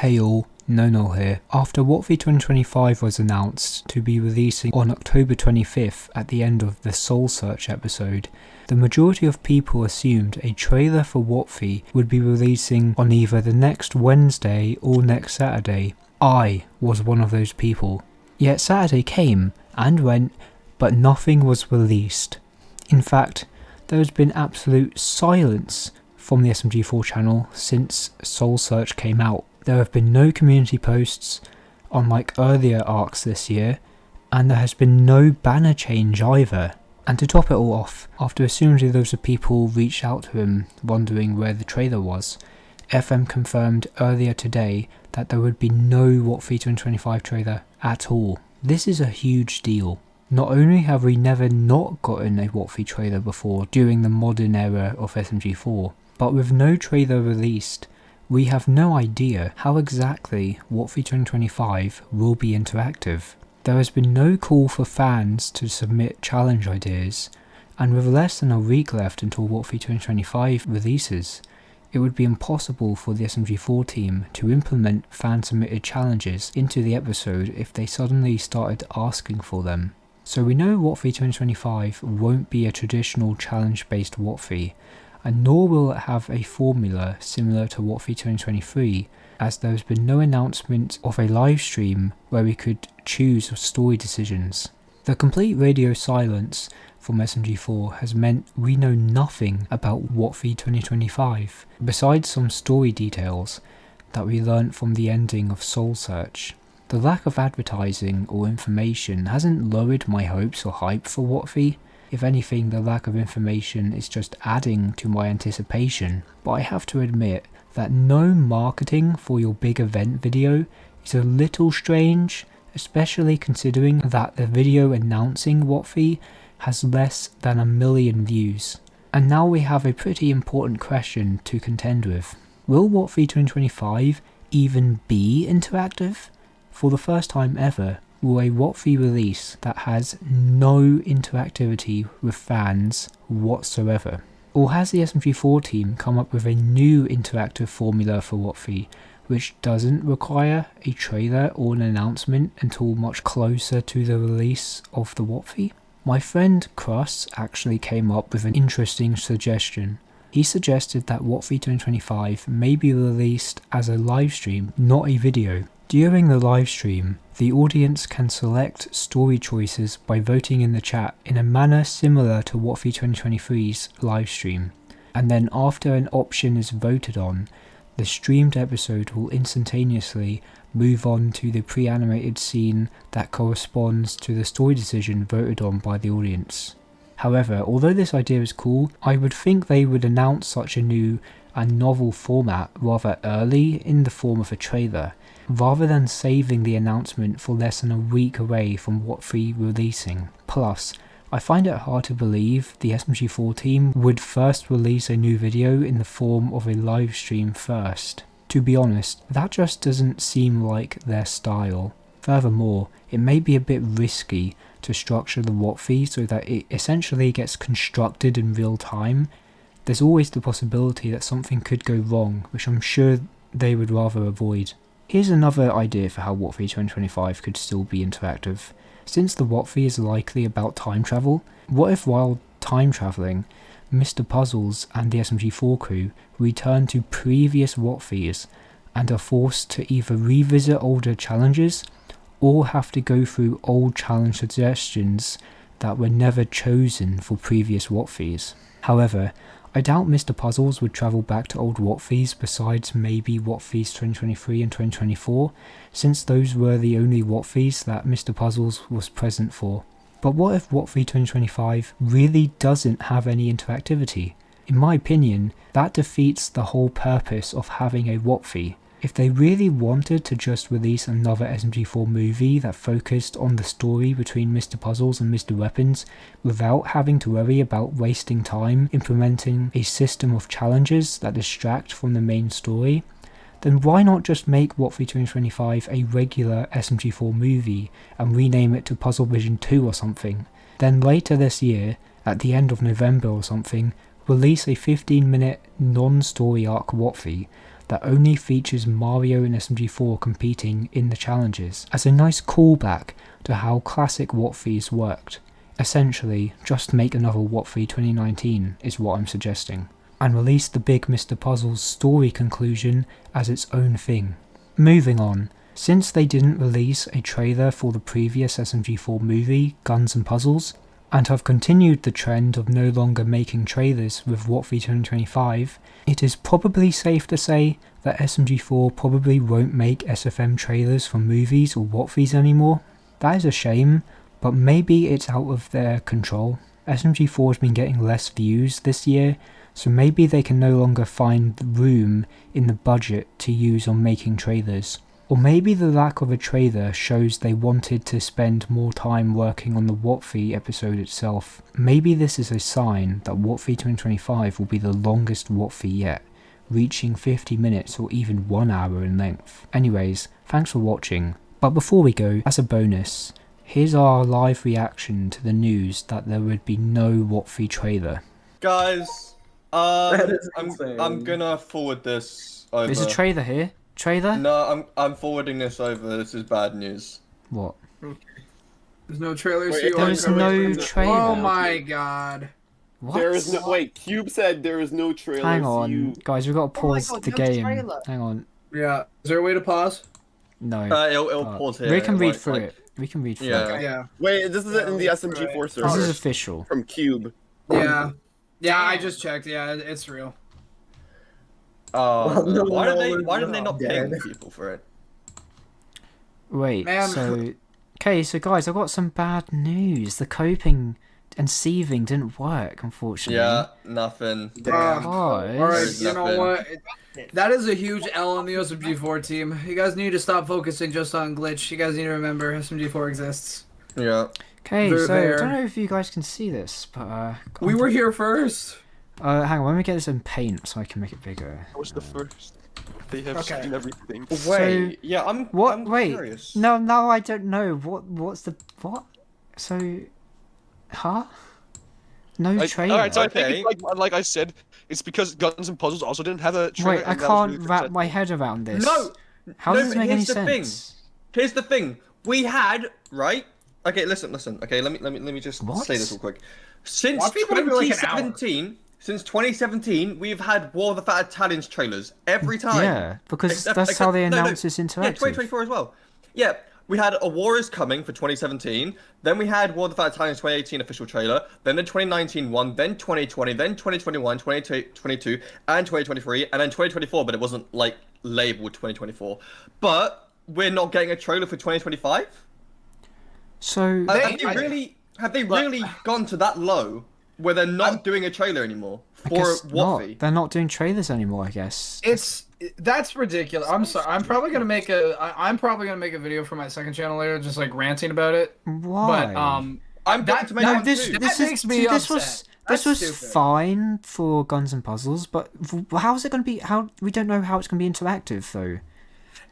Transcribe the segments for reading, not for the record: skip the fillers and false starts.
Hey all, No here. After Wotfi 2025 was announced to be releasing on October 25th at the end of the Soul Search episode, the majority of people assumed a trailer for Wotfi would be releasing on either the next Wednesday or next Saturday. I was one of those people. Yet Saturday came and went, but nothing was released. In fact, there has been absolute silence from the SMG4 channel since Soul Search came out. There have been no community posts, unlike earlier arcs this year, and there has been no banner change either. And to top it all off, after assuming loads of people reached out to him wondering where the trailer was, FM confirmed earlier today that there would be no Wotfi 2025 trailer at all. This is a huge deal. Not only have we never not gotten a Wotfi trailer before during the modern era of SMG4, but with no trailer released, we have no idea how exactly Wotfi 2025 will be interactive. There has been no call for fans to submit challenge ideas, and with less than a week left until Wotfi 2025 releases, it would be impossible for the SMG4 team to implement fan-submitted challenges into the episode if they suddenly started asking for them. So we know Wotfi 2025 won't be a traditional challenge-based Wotfi, and nor will it have a formula similar to Wotfi 2023, as there has been no announcement of a live stream where we could choose story decisions. The complete radio silence from SMG4 has meant we know nothing about Wotfi 2025, besides some story details that we learnt from the ending of Soul Search. The lack of advertising or information hasn't lowered my hopes or hype for Wotfi. If anything, the lack of information is just adding to my anticipation, but I have to admit that no marketing for your big event video is a little strange, especially considering that the video announcing Wotfi has less than 1 million views. And now we have a pretty important question to contend with. Will Wotfi 2025 even be interactive? For the first time ever, will a Wotfi release that has no interactivity with fans whatsoever? Or has the SMG4 team come up with a new interactive formula for Wotfi, which doesn't require a trailer or an announcement until much closer to the release of the Wotfi? My friend Cross actually came up with an interesting suggestion. He suggested that Wotfi 2025 may be released as a livestream, not a video. During the livestream, the audience can select story choices by voting in the chat in a manner similar to Wotfi 2023's livestream, and then after an option is voted on, the streamed episode will instantaneously move on to the pre-animated scene that corresponds to the story decision voted on by the audience. However, although this idea is cool, I would think they would announce such a new and novel format rather early in the form of a trailer, rather than saving the announcement for less than a week away from Wotfi releasing. Plus, I find it hard to believe the SMG4 team would first release a new video in the form of a live stream first. To be honest, that just doesn't seem like their style. Furthermore, it may be a bit risky to structure the Wotfi so that it essentially gets constructed in real time. There's always the possibility that something could go wrong, which I'm sure they would rather avoid. Here's another idea for how Wotfi 2025 could still be interactive. Since the Wotfi is likely about time travel, what if while time travelling, Mr Puzzles and the SMG4 crew return to previous Wotfis and are forced to either revisit older challenges or have to go through old challenge suggestions that were never chosen for previous Wotfis. However, I doubt Mr Puzzles would travel back to old Wotfis besides maybe Wotfis 2023 and 2024, since those were the only Wotfis that Mr Puzzles was present for. But what if Wotfi 2025 really doesn't have any interactivity? In my opinion, that defeats the whole purpose of having a Wotfi. If they really wanted to just release another SMG4 movie that focused on the story between Mr Puzzles and Mr Weapons without having to worry about wasting time implementing a system of challenges that distract from the main story, then why not just make Wotfi 2025 a regular SMG4 movie and rename it to Puzzle Vision 2 or something? Then later this year, at the end of November or something, release a 15-minute non-story arc Wotfi that only features Mario and SMG4 competing in the challenges, as a nice callback to how classic Wotfi's worked. Essentially, just make another Wotfi 2019 is what I'm suggesting, and release the big Mr Puzzles story conclusion as its own thing. Moving on, since they didn't release a trailer for the previous SMG4 movie, Guns and Puzzles, and have continued the trend of no longer making trailers with Wotfi 2025, it is probably safe to say that SMG4 probably won't make SFM trailers for movies or Wotfis anymore. That is a shame, but maybe it's out of their control. SMG4 has been getting less views this year, so maybe they can no longer find the room in the budget to use on making trailers. Or maybe the lack of a trailer shows they wanted to spend more time working on the Wotfi episode itself. Maybe this is a sign that Wotfi 2025 will be the longest Wotfi yet, reaching 50 minutes or even 1 hour in length. Anyways, thanks for watching. But before we go, as a bonus, here's our live reaction to the news that there would be no Wotfi trailer. Guys, I'm gonna forward this over. There's a trailer here. Trailer? No, I'm forwarding this over. This is bad news. What? Okay. There's no trailer. Wait, there's no trailer. Oh my god. What? There is no. Wait, Cube said there is no trailer. Hang on, guys. We've got to pause the game. Hang on. Yeah. Is there a way to pause? No. It'll pause here. We can read through it. We can read through it. Okay, yeah. Wait, this is in the SMG4 server. This is official. From Cube. Yeah. Yeah, I just checked. Yeah, it's real. Why didn't they not pay people for it? Wait, Man. so guys, I've got some bad news. The coping and sieving didn't work, unfortunately. Yeah, nothing. Damn. Guys. Alright, you know what? That is a huge L on the SMG4 team. You guys need to stop focusing just on glitch. You guys need to remember SMG4 exists. Yeah. Okay, They're so there. I don't know if you guys can see this, but We were here first. hang on, let me get this in paint so I can make it bigger. I was the first. They have seen everything. Wait, yeah, I'm Wait, curious. no, I don't know. What's the what? So, huh? No trailer. Alright, so I think, like I said, it's because Guns and Puzzles also didn't have a trailer. Wait, I can't wrap my head around this. No! How does this make any sense? Here's the thing. We had, right? Okay, listen. Okay, let me just say this real quick. Since 2017, we've had War of the Fat Italians trailers every time. Yeah, because that's how they announce it's interactive. Yeah, 2024 as well. Yeah, we had A War Is Coming for 2017. Then we had War of the Fat Italians 2018 official trailer. Then the 2019 one. Then 2020. Then 2021, 2022, and 2023, and then 2024. But it wasn't like labeled 2024. But we're not getting a trailer for 2025. So have they really gone to that low where they're not doing a trailer anymore for Wotfi? They're not doing trailers anymore, I guess. That's ridiculous. I'm sorry. I'm probably gonna make a video for my second channel later, just like ranting about it. Why? But I'm going to make one too. This was fine for Guns and Puzzles, but how is it going to be? We don't know how it's going to be interactive though.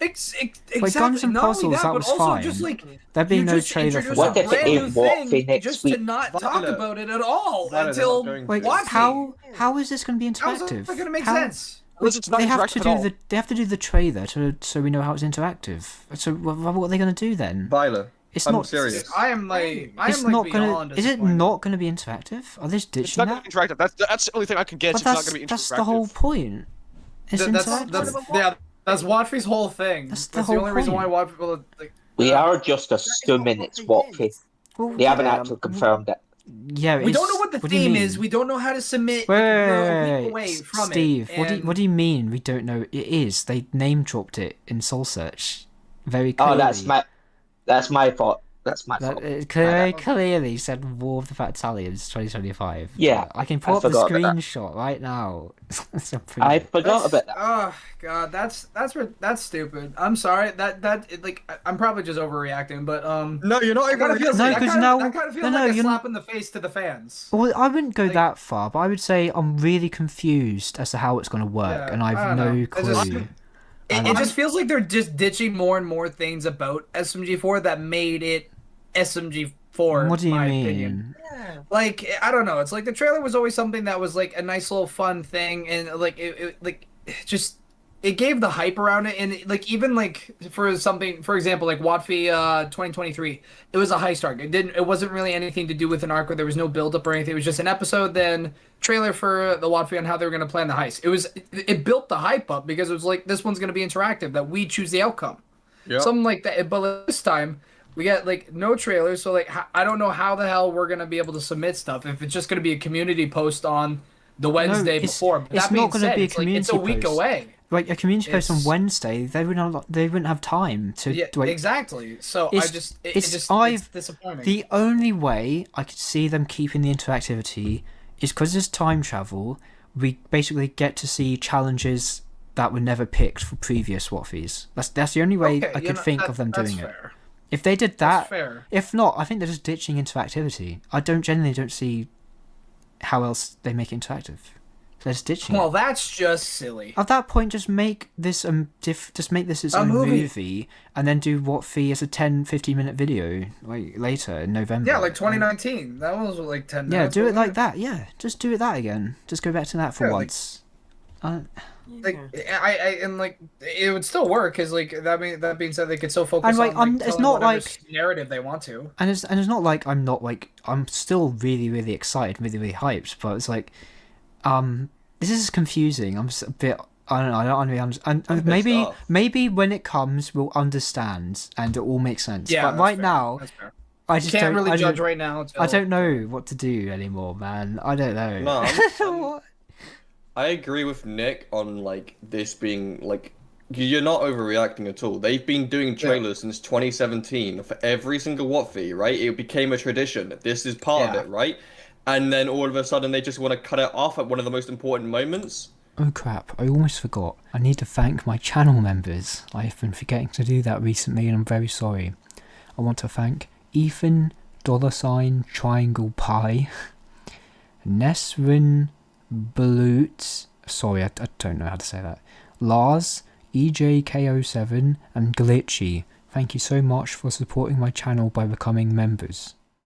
Exactly. Like Guns and Puzzles, that was fine. Just like there'd be no trailer for What that. if it is Wotfi next just week? to not talk about it at all Violet, until they're not Wait, Wotfi. how is this going to be How's interactive? that gonna make How- sense? It's not They have interactive to at do all. they have to do the trailer so we know how it's interactive. So what are they going to do then? Violet, It's I'm not serious. I am like It's not beyond gonna. Is it disappointed. not going to be interactive? Are they It's ditching not that? going to be interactive. That's the only thing I can guess. But It's not going to be interactive. that's the whole point. It's interactive. That's Wotfi's whole thing. That's the That's whole the only reason why point. Wotfi people like. We are just assuming it's Wotfi. Well, They haven't actually confirmed it. Yeah, We don't know what the do you theme mean? is. We don't know how to submit. Wait, we're a week away from Steve, it. what do you mean we don't know? It is. They name dropped it in Soul Search, very clearly. Oh, that's my fault. That's my fault. It clearly said War of the Fat Italians 2025. Yeah, I can pull I up the forgot about that. screenshot right now. I forgot about that. Oh god, that's stupid. I'm sorry. I'm probably just overreacting, but No, you're not That kind of feels No, like, 'cause that now- kind of feels no, like a you're slap in the face to the fans. Well, I wouldn't go that far, but I would say I'm really confused as to how it's going to work, Yeah, and I I've don't no know. clue. It just feels like they're just ditching more and more things about SMG4 that made it SMG4. What do you in my mean? opinion. Like, I don't know. It's like the trailer was always something that was like a nice little fun thing, and like it just it gave the hype around it, and like even like for something, for example, like Wotfi 2023, it was a heist arc. It wasn't really anything to do with an arc where there was no build up or anything. It was just an episode, then trailer for the Wotfi on how they were going to plan the heist. It built the hype up because it was like this one's going to be interactive, that we choose the outcome, something like that. But this time we got like no trailer, so like I don't know how the hell we're going to be able to submit stuff if it's just going to be a community post on the Wednesday before. But it's not going to be a community it's a week post. away. Like a community post on Wednesday, they wouldn't have time to. Exactly. So it's disappointing. The only way I could see them keeping the interactivity is because there's time travel. We basically get to see challenges that were never picked for previous Wotfis. That's the only way I could think of them doing it. If they did that, if not, I think they're just ditching interactivity. I generally don't see how else they make it interactive. They're just ditching it. That's just silly. At that point, just make this its own movie, and then do Wotfi as a 10-15 minute video like later in November. Yeah, like 2019. That was like 10 minutes. Yeah, do it like that. Yeah, just do it that again. Just go back to that for once. It would still work because like that being said, they could still focus on it's not like narrative they want to. And it's not like I'm still really, really excited, really, really hyped, but it's like this is confusing. I'm just a bit. I don't know. I don't really understand. And maybe when it comes, we'll understand and it all makes sense. Yeah, but right now, I just can't really judge right now. I don't know what to do anymore, man. I don't know. No, I agree with Nick on like this being like you're not overreacting at all. They've been doing trailers since 2017 for every single Wotfi, right? It became a tradition. This is part of it, right? And then all of a sudden they just want to cut it off at one of the most important moments. Oh crap, I almost forgot. I need to thank my channel members. I've been forgetting to do that recently and I'm very sorry. I want to thank Ethan, $Triangle Pie, Nesrin Balut, sorry, I don't know how to say that, Lars, EJK07 and Glitchy. Thank you so much for supporting my channel by becoming members.